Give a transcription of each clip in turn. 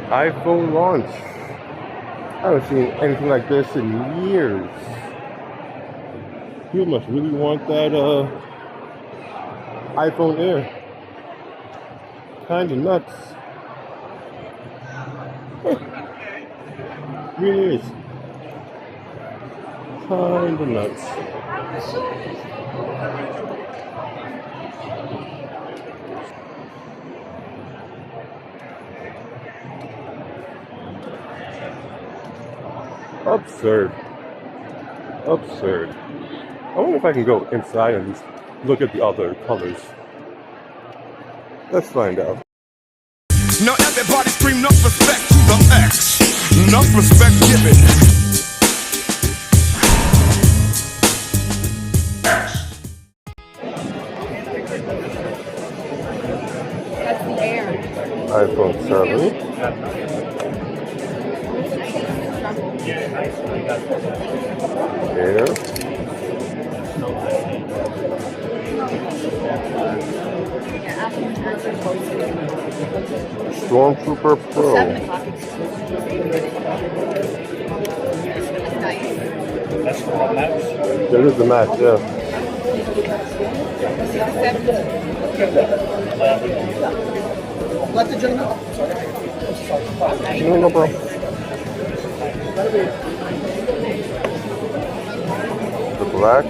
iPhone launch. I haven't seen anything like this in years. You must really want that iPhone Air. Kinda nuts. Really is. Kinda nuts. Absurd. Absurd. I wonder if I can go inside and just look at the other colors. Let's find out. Now everybody scream enough respect to the X. Enough respect given. That's the Air. iPhone 7. Air. Stormtrooper Pro. 7 o'clock exclusive. That's for the Max. There is the Max, yeah. Let the gentleman. No, bro. The black.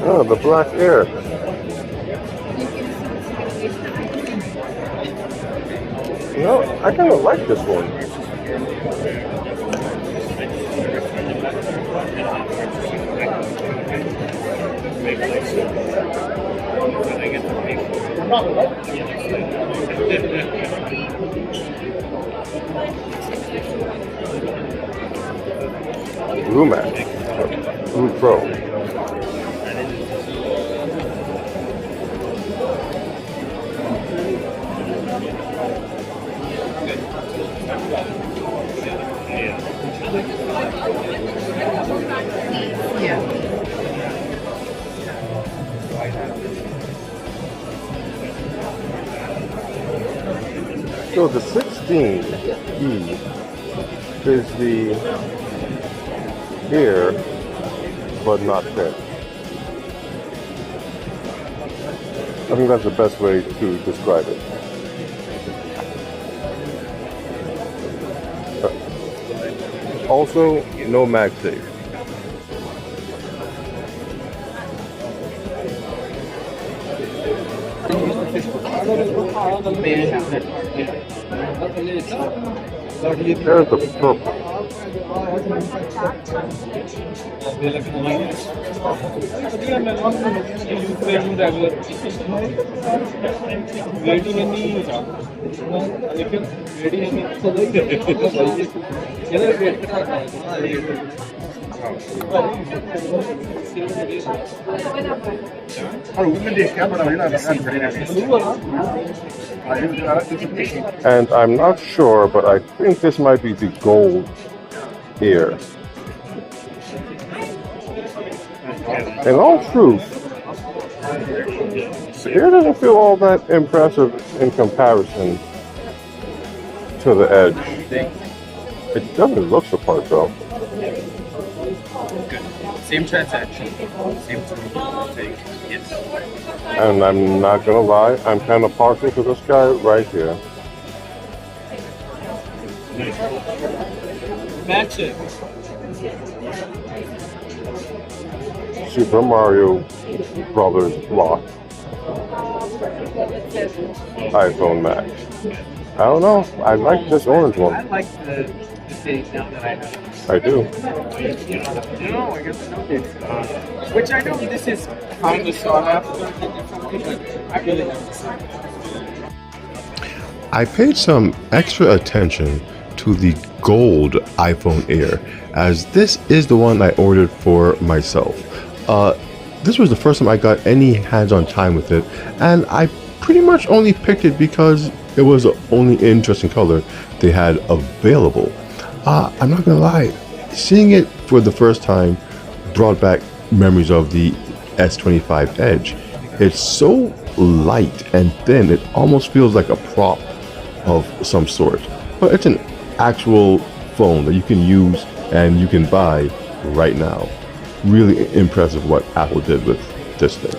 Oh, the black Air. No, I kind of like this one. Blue Max. Blue Pro. Yeah. So the 16E is the Air, but not thin. I think that's the best way to describe it. Also, no MagSafe. There's the purple. And I'm not sure, but I think this might be the gold Air. In all truth, the Air doesn't feel all that impressive in comparison to the Edge. It definitely looks the part though. Good. Same transaction. Same thing. Yes. And I'm not gonna lie, I'm kind of partial to this guy right here. Match it. Super Mario Brothers block. iPhone Max. I don't know. I like this orange I one. like the stage now that I have. I do. No, I guess which I know this is kind of sought after, but I really like this. I paid some extra attention to the gold iPhone Air, as this is the one I ordered for myself. This was the first time I got any hands-on time with it, and I pretty much only picked it because it was the only interesting color they had available. I'm not gonna lie, seeing it for the first time brought back memories of the S25 Edge. It's so light and thin, it almost feels like a prop of some sort. But it's an actual phone that you can use and you can buy right now. Really impressive what Apple did with this thing.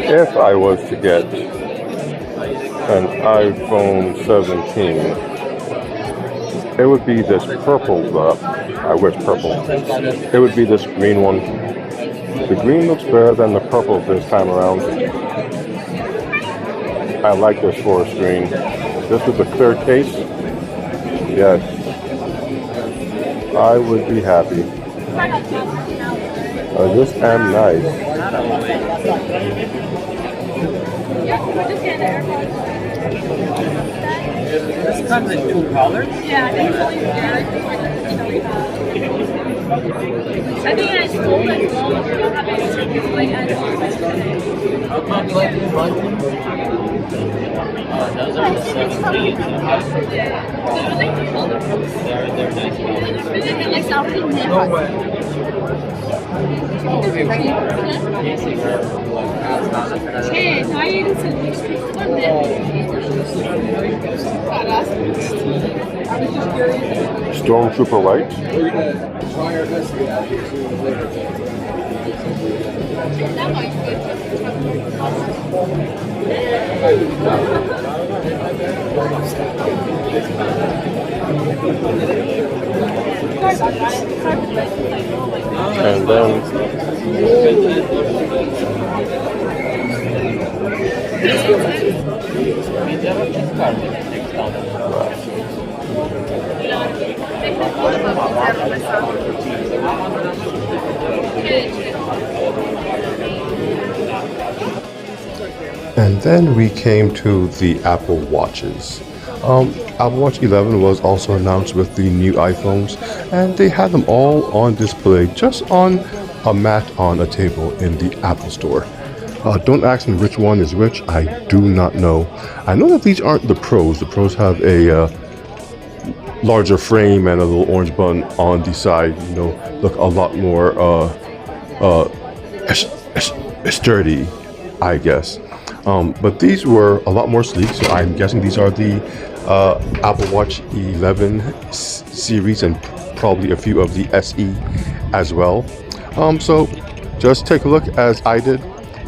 If I was to get an iPhone 17, it would be this purple, I wish purple. It would be this green one. The green looks better than the purple this time around. I like this for a screen. This is a clear case. Yes. I would be happy. This am nice. This comes in two colors? Yeah, I think it's only I think it's cool as well, but we don't have any like Those are the 17. Stormtrooper white. And then we came to the Apple Watches. Apple Watch 11 was also announced with the new iPhones, and they had them all on display just on a mat on a table in the Apple Store. Don't ask me which one is which, I do not know. I know that these aren't the Pros. The Pros have a larger frame and a little orange button on the side, you know, look a lot more sturdy, I guess. But these were a lot more sleek, so I'm guessing these are the Apple Watch 11 series and probably a few of the SE as well. So just take a look as I did,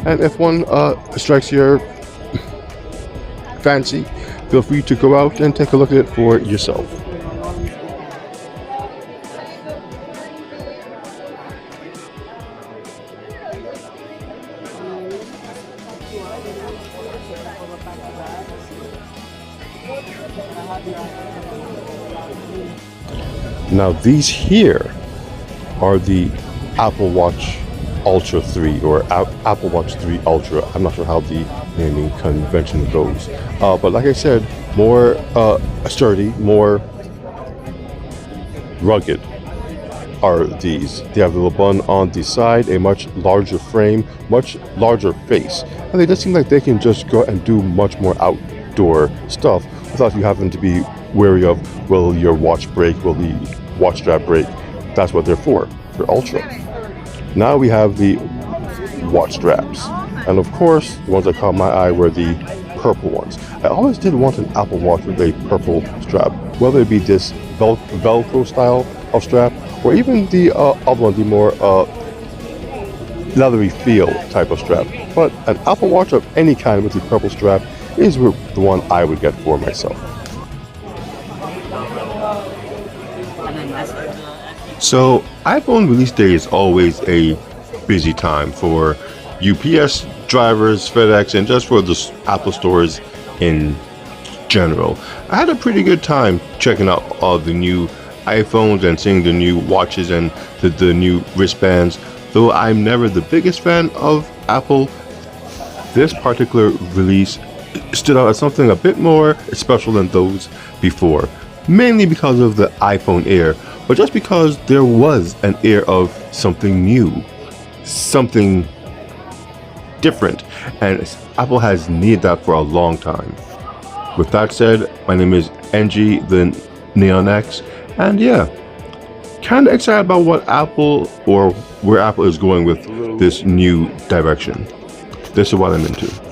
and if one strikes your fancy, feel free to go out and take a look at it for yourself. Now these here are the Apple Watch Ultra 3 or Apple Watch 3 Ultra. I'm not sure how the naming convention goes. But like I said, more sturdy, more rugged are these. They have a little button on the side, a much larger frame, much larger face. And they just seem like they can just go and do much more outdoor stuff without you having to be wary of, will your watch break, will the watch strap break. That's what they're for. They're Ultra. Now we have the watch straps. And of course, the ones that caught my eye were the purple ones. I always did want an Apple Watch with a purple strap, whether it be this Velcro style of strap, or even the other one, the more leathery feel type of strap. But an Apple Watch of any kind with the purple strap is the one I would get for myself. So iPhone release day is always a busy time for UPS drivers, FedEx, and just for the Apple stores in general. I had a pretty good time checking out all the new iPhones and seeing the new watches and the new wristbands. Though I'm never the biggest fan of Apple, this particular release stood out as something a bit more special than those before. Mainly because of the iPhone Air, but just because there was an air of something new, something different, and Apple has needed that for a long time. With that said, my name is NG, the Neon X, and yeah, kind of excited about what Apple, or where Apple is going with this new direction. This is what I'm into.